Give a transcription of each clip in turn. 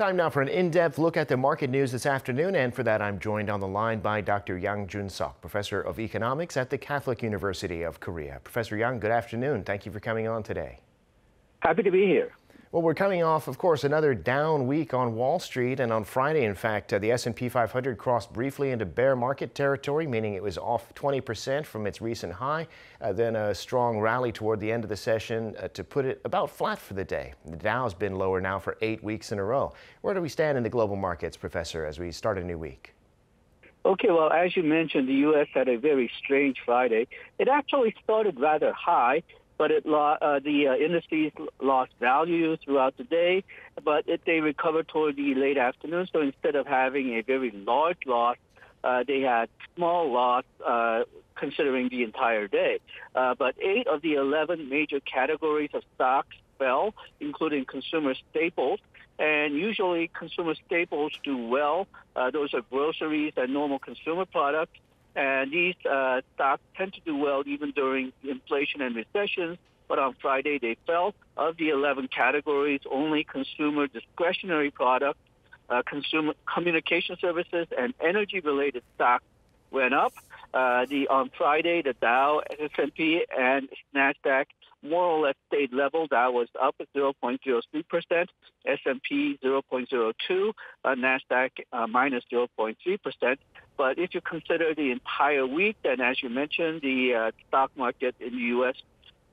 Time now for an in-depth look at the market news this afternoon, and for that I'm joined on the line by Dr. Jun-sok, professor of economics at the Catholic University of Korea. Professor Yang, good afternoon. Thank you for coming on today. Happy to be here. Well, we're coming off, of course, another down week on Wall Street, and on Friday, in fact, the S&P 500 crossed briefly into bear market territory, meaning it was off 20% from its recent high. Then a strong rally toward the end of the session to put it about flat for the day. The Dow's been lower now for 8 weeks in a row. Where do we stand in the global markets, Professor, as we start a new week? Okay, well, as you mentioned, the U.S. had a very strange Friday. It actually started rather high, but the indices lost value throughout the day, but they recovered toward the late afternoon. So instead of having a very large loss, they had small loss considering the entire day. But 8 of the 11 major categories of stocks fell, including consumer staples. And usually consumer staples do well. Those are groceries and normal consumer products. And these stocks tend to do well even during inflation and recessions. But on Friday, they fell. Of the 11 categories, only consumer discretionary products, consumer communication services, and energy-related stocks went up. On Friday, the Dow, S&P, and NASDAQ more or less stayed level. Dow was up at 0.03%, S&P 0.02%, NASDAQ minus 0.3%. But if you consider the entire week, then as you mentioned, the stock market in the U.S.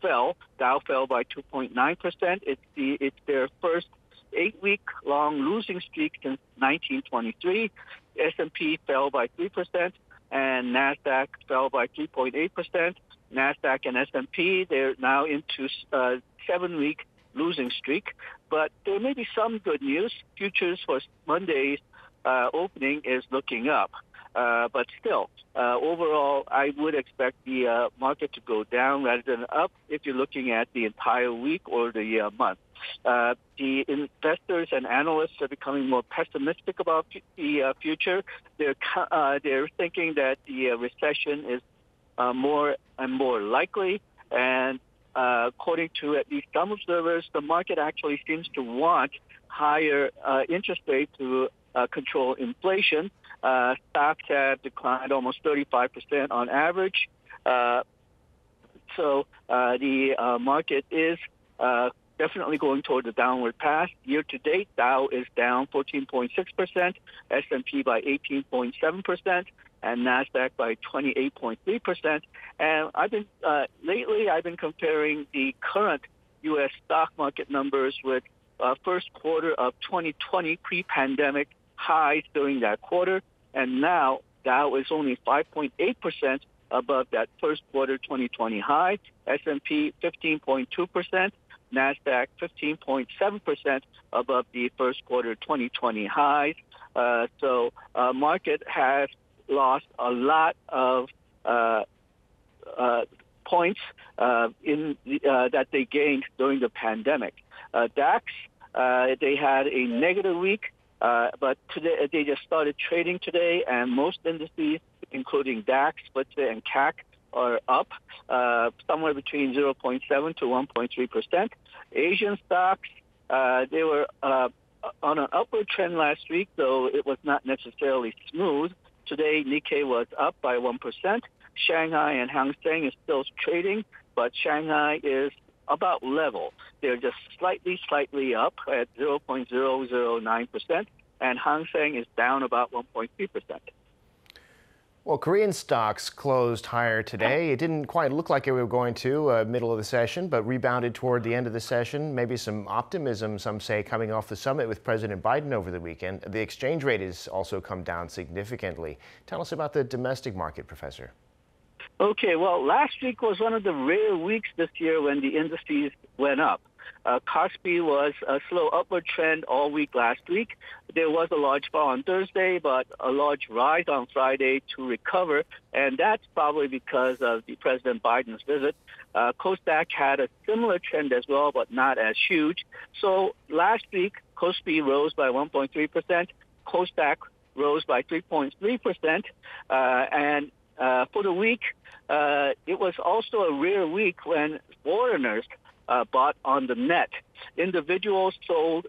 fell. Dow fell by 2.9%. It's their first 8-week-long losing streak since 1923. S&P fell by 3%, and NASDAQ fell by 3.8%. NASDAQ and S&P, they're now into 7-week losing streak. But there may be some good news. Futures for Monday's opening is looking up. But still, overall, I would expect the market to go down rather than up if you're looking at the entire week or the month. The investors and analysts are becoming more pessimistic about the future. They're thinking that the recession is more and more likely. And according to at least some observers, the market actually seems to want higher interest rates to control inflation. Stocks have declined almost 35% on average. So the market is definitely going toward the downward path. Year to date, Dow is down 14.6%, S&P by 18.7%, and NASDAQ by 28.3%. And lately I've been comparing the current U.S. stock market numbers with first quarter of 2020 pre-pandemic highs during that quarter, and now Dow is only 5.8% above that first quarter 2020 high, S&P 15.2%, NASDAQ 15.7% above the first quarter 2020 highs. So market has lost a lot of points that they gained during the pandemic. DAX, they had a negative week. But today they just started trading today, and most indices, including DAX, FTSE, and CAC, are up somewhere between 0.7 to 1.3%. Asian stocks, they were on an upward trend last week, though it was not necessarily smooth. Today, Nikkei was up by 1%. Shanghai and Hang Seng is still trading, but Shanghai is about level. They're just slightly up at 0.009%, and Hang Seng is down about 1.3%. Well, Korean stocks closed higher today. It didn't quite look like it were going to middle of the session, but rebounded toward the end of the session. Maybe some optimism, some say, coming off the summit with President Biden over the weekend. The exchange rate has also come down significantly. Tell us about the domestic market, Professor. Okay, well, last week was one of the rare weeks this year when the indices went up. Kospi was a slow upward trend all week last week. There was a large fall on Thursday, but a large rise on Friday to recover, and that's probably because of the President Biden's visit. Kosdaq had a similar trend as well, but not as huge. So last week, Kospi rose by 1.3%, Kosdaq rose by 3.3%, and for the week, it was also a rare week when foreigners bought on the net. Individuals sold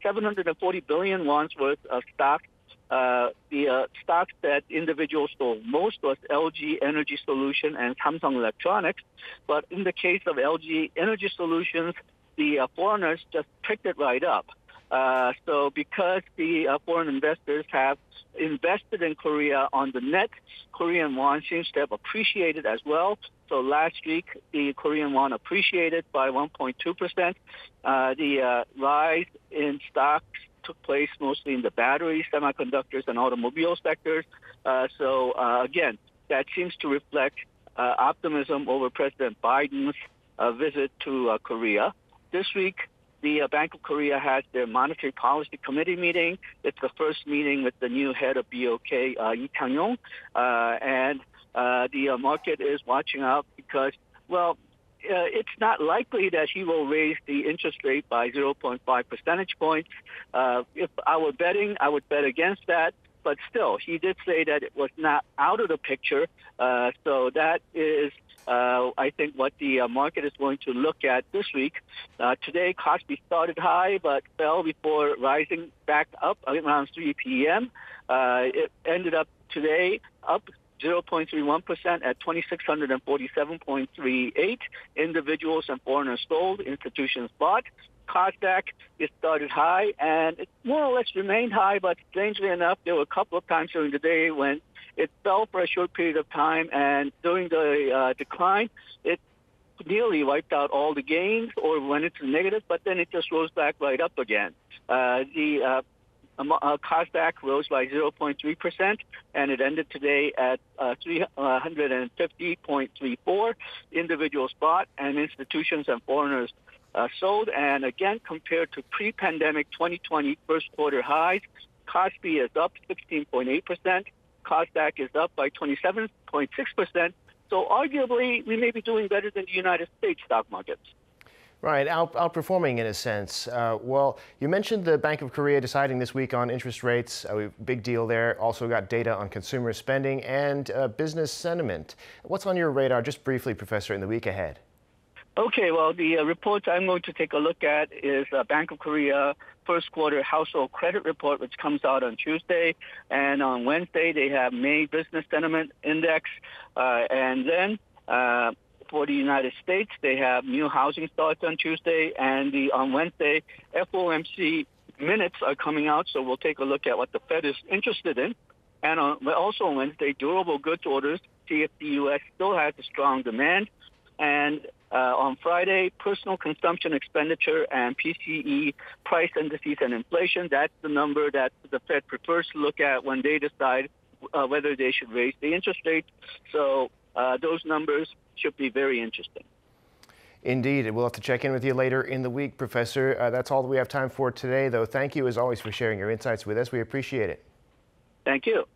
740 billion wons worth of stocks. The stocks that individuals sold most was LG Energy Solution and Samsung Electronics. But in the case of LG Energy Solutions, the foreigners just picked it right up. So because the foreign investors have invested in Korea on the net, Korean won seems to have appreciated as well. So last week, the Korean won appreciated by 1.2%. The rise in stocks took place mostly in the battery, semiconductors, and automobile sectors. Again, that seems to reflect optimism over President Biden's visit to Korea. This week, the Bank of Korea has their Monetary Policy Committee meeting. It's the first meeting with the new head of BOK, Lee Chang-yong. The market is watching out because, well, it's not likely that he will raise the interest rate by 0.5 percentage points. If I were betting, I would bet against that. But still, he did say that it was not out of the picture. So that is, I think, what the market is going to look at this week. Today, Kospi started high but fell before rising back up around 3 p.m. It ended up today up 0.31% at 2,647.38. Individuals and foreigners sold, institutions bought. Kosdaq, it started high, and it more or less remained high, but strangely enough, there were a couple of times during the day when it fell for a short period of time, and during the decline, it nearly wiped out all the gains or went into negative, but then it just rose back right up again. Kosdaq rose by 0.3%, and it ended today at 350.34. Individuals bought, and institutions and foreigners sold. And again, compared to pre-pandemic 2020 first quarter highs, Kospi is up 16.8%. Kosdaq is up by 27.6%. So arguably, we may be doing better than the United States stock markets. Right, outperforming in a sense. Well, you mentioned the Bank of Korea deciding this week on interest rates. A big deal there. Also got data on consumer spending and business sentiment. What's on your radar, just briefly, Professor, in the week ahead? Okay, well, the reports I'm going to take a look at is Bank of Korea first quarter household credit report, which comes out on Tuesday. And on Wednesday, they have May business sentiment index. And then for the United States, they have new housing starts on Tuesday. And on Wednesday, FOMC minutes are coming out. So we'll take a look at what the Fed is interested in. And also on Wednesday, durable goods orders, see if the U.S. still has a strong demand. And on Friday, personal consumption expenditure and PCE price indices and inflation. That's the number that the Fed prefers to look at when they decide whether they should raise the interest rate. So those numbers should be very interesting. Indeed. We'll have to check in with you later in the week, Professor. That's all that we have time for today, though. Thank you, as always, for sharing your insights with us. We appreciate it. Thank you.